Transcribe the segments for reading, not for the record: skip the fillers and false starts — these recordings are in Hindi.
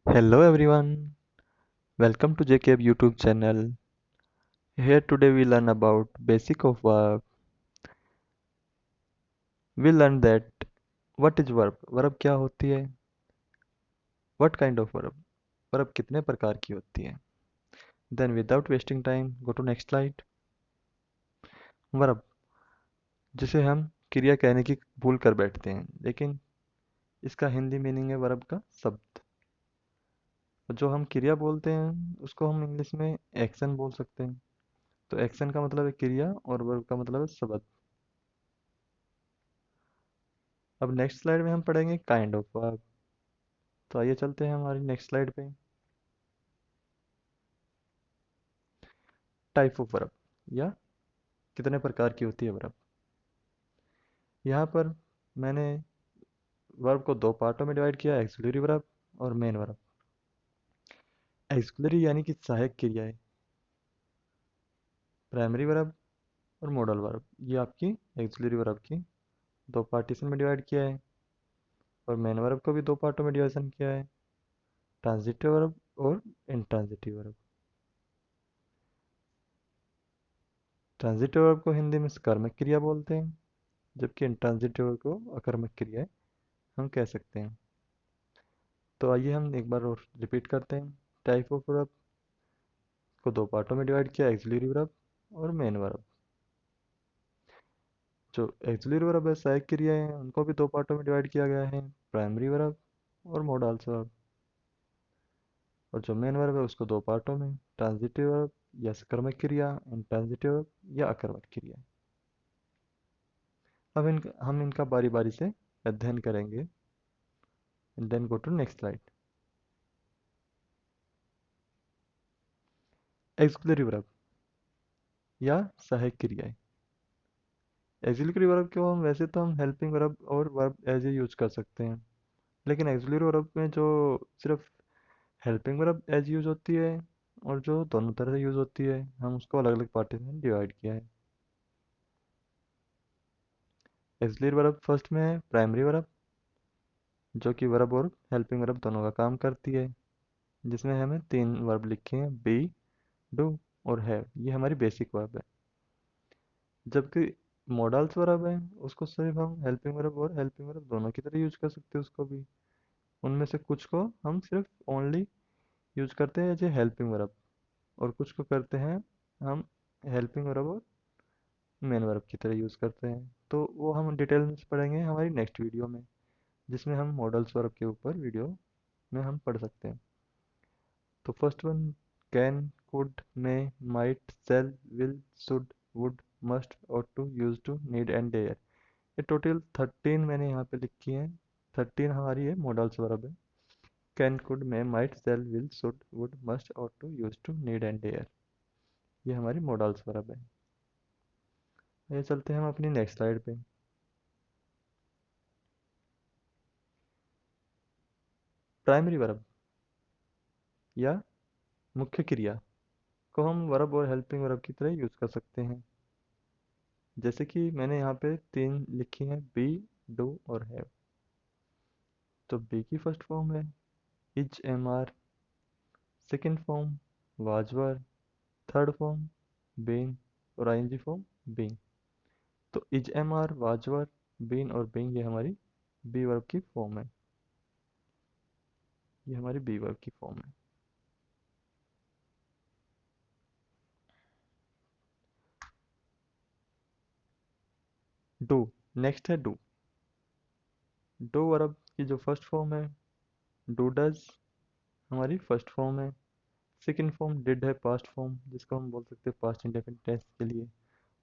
Hello everyone, welcome to JKB YouTube channel. Here today we learn about basic of verb. We learn that what is verb? Verb क्या होती है? What kind of verb? Verb कितने प्रकार की होती है? Then without wasting time, go to next slide. Verb जिसे हम क्रिया कहने की भूल कर बैठते हैं, लेकिन इसका हिंदी मीनिंग है वर्ब का शब्द। जो हम क्रिया बोलते हैं उसको हम इंग्लिश में एक्शन बोल सकते हैं। तो एक्शन का मतलब है क्रिया और वर्ब का मतलब है शब्द। अब नेक्स्ट स्लाइड में हम पढ़ेंगे काइंड ऑफ वर्ब। तो आइए चलते हैं हमारी नेक्स्ट स्लाइड पे। टाइप ऑफ वर्ब या कितने प्रकार की होती है वर्ब। यहाँ पर मैंने वर्ब को दो पार्टों में डिवाइड किया, एक्सिलरी वर्ब और मेन वर्ब। एक्सिलरी यानी कि सहायक क्रियाएं, प्राइमरी वर्ब और मॉडल वर्ब, ये आपकी एक्सिलरी वर्ब की दो पार्टीशन में डिवाइड किया है। और मेन वर्ब को भी दो पार्टों में डिवाइजन किया है, ट्रांजिटिव वर्ब और इंट्रांजिटिव वर्ब। ट्रांजिटिव वर्ब को हिंदी में कर्मक क्रिया बोलते हैं, जबकि इंट्रांजिटिव वर्ब को अकर्मक क्रिया हम कह सकते हैं। तो आइए हम एक बार और रिपीट करते हैं। टाइप ऑफ वर्ब को दो पार्टों में डिवाइड किया, एक्सिलरी वर्ब और मेन वर्ब। जो एक्सिलरी वर्ब है, सहायक क्रियाएं हैं, उनको भी दो पार्टों में डिवाइड किया गया है, प्राइमरी वर्ब और मोडाल्स वर्ब। और जो मेन वर्ब है उसको दो पार्टों में, ट्रांजिटिव वर्ब या सकर्मक क्रिया, इंट्रांजिटिव वर्ब या अकर्मक क्रिया। अब हम इनका बारी बारी से अध्ययन करेंगे। Then go to next slide. Auxiliary verb या सहायक क्रियाएं। एक्सिलरी वर्ब को हम वैसे तो हम हेल्पिंग वर्ब और वर्ब एज ए यूज कर सकते हैं, लेकिन एक्सिलरी वर्ब में जो सिर्फ हेल्पिंग वर्ब एज यूज होती है और जो दोनों तरह से यूज होती है, हम उसको अलग अलग पार्ट में डिवाइड किया है। एक्सिलरी वर्ब फर्स्ट में है प्राइमरी वर्ब, जो कि वर्ब और हेल्पिंग वर्ब दोनों का काम करती है, जिसमें हमें तीन वर्ब लिखे हैं, बी, डू और हैव। ये हमारी बेसिक वर्ब है। जबकि मॉडल्स वर्ब है, उसको सिर्फ हम हेल्पिंग वर्ब और हेल्पिंग वर्ब दोनों की तरह यूज कर सकते हैं उसको भी। उनमें से कुछ को हम सिर्फ ओनली यूज करते हैं एज ए हेल्पिंग वर्ब, और कुछ को करते हैं हम हेल्पिंग वर्ब और मेन वर्ब की तरह यूज़ करते हैं। तो वो हम डिटेल में पढ़ेंगे हमारी नेक्स्ट वीडियो में, जिसमें हम मॉडल्स वर्ब के ऊपर वीडियो में हम पढ़ सकते हैं। तो first one, can, could, may, might, shall, will, should, would, must, ought to, use to, need and dare. ये टोटल 13 मैंने यहाँ पे लिखी हैं। 13 हमारी ये मॉडल्स वर्ब है। Can, could, may, might, shall, will, should, would, must, ought to, use to, need and dare, ये हमारी मॉडल्स वर्ब है। ये चलते हैं हम अपनी नेक्स्ट स्लाइड पे। प्राइमरी वर्ब या मुख्य क्रिया को हम वर्ब और हेल्पिंग वर्ब की तरह यूज कर सकते हैं। जैसे कि मैंने यहाँ पे तीन लिखी हैं, बी, डू और हैव। तो बी की फर्स्ट फॉर्म है is, am are. Second form was were. Third form been और आईएनजी फॉर्म बीइंग। तो is, am are, was were, been और बीइंग, ये हमारी बी वर्ब की फॉर्म है। ये हमारी बी वर्ब की फॉर्म है। डू, नेक्स्ट है डू। डू वर्ब की जो फर्स्ट फॉर्म है, डू डज, हमारी फर्स्ट फॉर्म है। सेकेंड फॉर्म डिड है, पास्ट फॉर्म, जिसको हम बोल सकते हैं पास्ट इंडेफिनिट टेंस के लिए।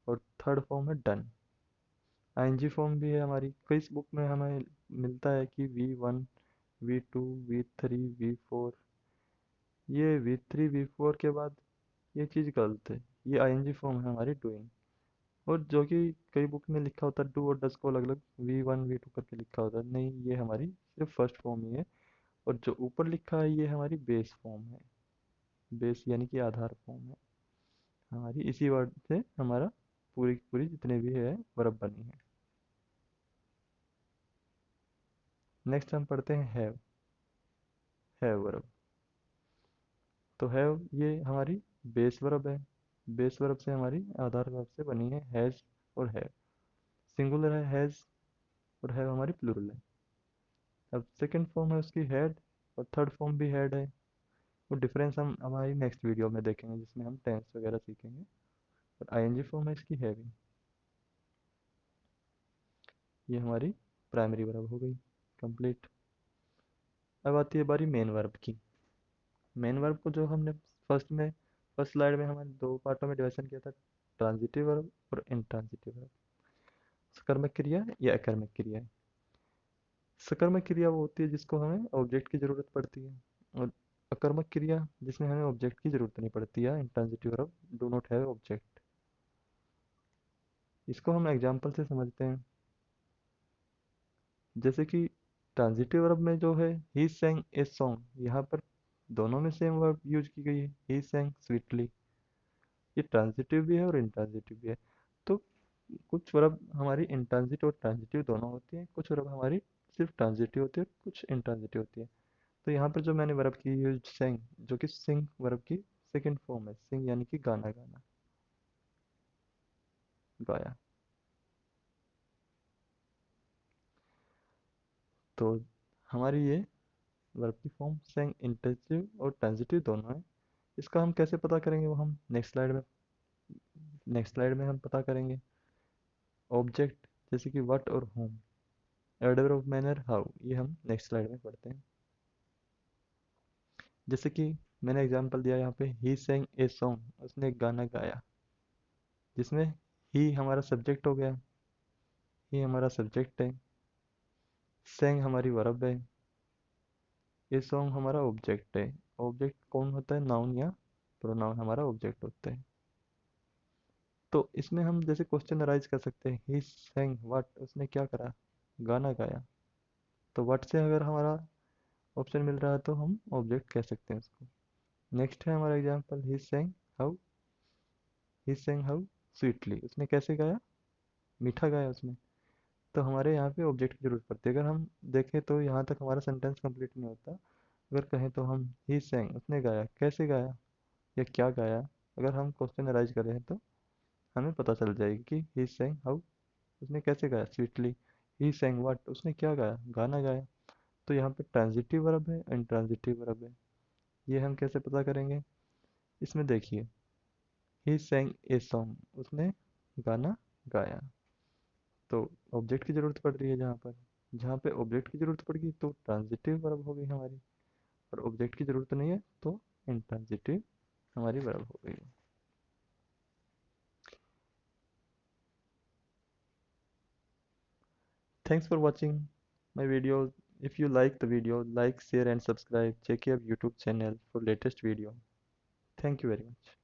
और थर्ड फॉर्म है डन। आईएनजी फॉर्म भी है हमारी। कई बुक में हमें मिलता है कि V1, V2, V3, V4। ये V3, V4 के बाद ये चीज़ गलत है। ये आईएनजी फॉर्म है हमारी डूइंग। और जो कि कई बुक में लिखा होता है डू और डज को अलग अलग V1, V2 करके लिखा होता है, नहीं, ये हमारी सिर्फ फर्स्ट फॉर्म ही है। और जो ऊपर लिखा है ये हमारी बेस फॉर्म है। बेस यानी कि आधार फॉर्म है हमारी। इसी वर्ड से हमारा पूरी की पूरी जितने भी है वर्ब बनी है। नेक्स्ट हम पढ़ते हैं हैव। Have verb. तो हैव ये हमारी बेस वर्ब है। बेस वर्ब से हमारी आधार वर्ब से बनी है हैज़ और हैव। सिंगुलर है हैज़ और हैव हमारी प्लूरल है। अब सेकंड फॉर्म है उसकी हैड और थर्ड फॉर्म भी हैड है। वो डिफरेंस हम हमारी नेक्स्ट वीडियो में देखेंगे जिसमें हम टेंस वगैरह सीखेंगे। और आईएनजी फॉर्म है इसकी हैविंग। ये हमारी प्राइमरी वर्ब हो गई कंप्लीट। अब आती है बारी मेन वर्ब की। मेन वर्ब को जो हमने फर्स्ट स्लाइड में हमारे दो पार्टों में डिवीजन किया था, ट्रांजिटिव वर्ब और इंट्रांजिटिव वर्ब। सकर्मक क्रिया या अकर्मक क्रिया। सकर्मक क्रिया वो होती है जिसको हमें ऑब्जेक्ट की ज़रूरत पड़ती है, और अकर्मक क्रिया जिसमें हमें ऑब्जेक्ट की ज़रूरत नहीं पड़ती है, intransitive verb do not have object. इसको हम एग्जाम्पल से समझते हैं। जैसे कि ट्रांजिटिव वर्ब में जो है ही sang ए सॉन्ग, यहाँ पर दोनों में सेम वर्ब यूज की गई है, ही sang स्वीटली। ये ट्रांजिटिव भी है और इंट्रांजिटिव भी है। तो कुछ वर्ब हमारी इंट्रांजिट और ट्रांजिटिव दोनों होती हैं, कुछ वर्ब हमारी सिर्फ ट्रांजिटिव होती है, कुछ इंट्रांजिटिव होती है। तो यहाँ पर जो मैंने वर्ब की यूज sang, जो कि सिंग वर्ब की सेकंड फॉर्म है, सिंग यानी कि गाना गाना, गाया। तो हमारी ये वर्ब की फॉर्म sang इंटेंसिव और ट्रांजिटिव दोनों है। इसका हम कैसे पता करेंगे वो हम नेक्स्ट स्लाइड में हम पता करेंगे। ऑब्जेक्ट जैसे कि व्हाट और home, order of manner how, ये हम नेक्स्ट स्लाइड में पढ़ते हैं। जैसे कि मैंने एग्जांपल दिया यहाँ पे ही sang ए सॉन्ग, उसने एक गाना गाया, जिसमें ही हमारा सब्जेक्ट हो गया, ही हमारा सब्जेक्ट है, sang हमारी वर्ब है, ए सॉन्ग हमारा ऑब्जेक्ट है। ऑब्जेक्ट कौन होता है, नाउन या प्रोनाउन हमारा ऑब्जेक्ट होता है। तो इसमें हम जैसे क्वेश्चन अराइज कर सकते हैं, ही sang व्हाट, उसने क्या करा, गाना गाया। तो व्हाट से अगर हमारा ऑप्शन मिल रहा है तो हम ऑब्जेक्ट कह सकते हैं उसको। नेक्स्ट है हमारा example, how he sang how sweetly, उसने कैसे गाया, मीठा गाया उसने। तो हमारे यहाँ पे ऑब्जेक्ट की जरूरत पड़ती है। अगर हम देखें तो यहाँ तक हमारा सेंटेंस कंप्लीट नहीं होता। अगर कहें तो हम ही sang, उसने गाया, कैसे गाया या क्या गाया, अगर हम क्वेश्चन अराइज कर रहे हैं तो हमें पता चल जाएगी कि ही sang हाउ, उसने कैसे गाया, स्वीटली। ही sang व्हाट, उसने क्या गाया, गाना गाया। तो यहाँ पे ट्रांजिटिव वर्ब है, इंट्रांजिटिव वर्ब है। ये हम कैसे पता करेंगे, इसमें देखिए, ही sang ए सॉन्ग, उसने गाना गाया। तो ऑब्जेक्ट की ज़रूरत पड़ रही है जहाँ पर, जहाँ पे ऑब्जेक्ट की ज़रूरत पड़ेगी तो ट्रांजिटिव वर्ब हो गई हमारी, और ऑब्जेक्ट की ज़रूरत नहीं है तो इंट्रांजिटिव हमारी वर्ब हो गई। Thanks for watching my video. If you like the video, like, share and subscribe. Check your YouTube channel for latest video. Thank you very much.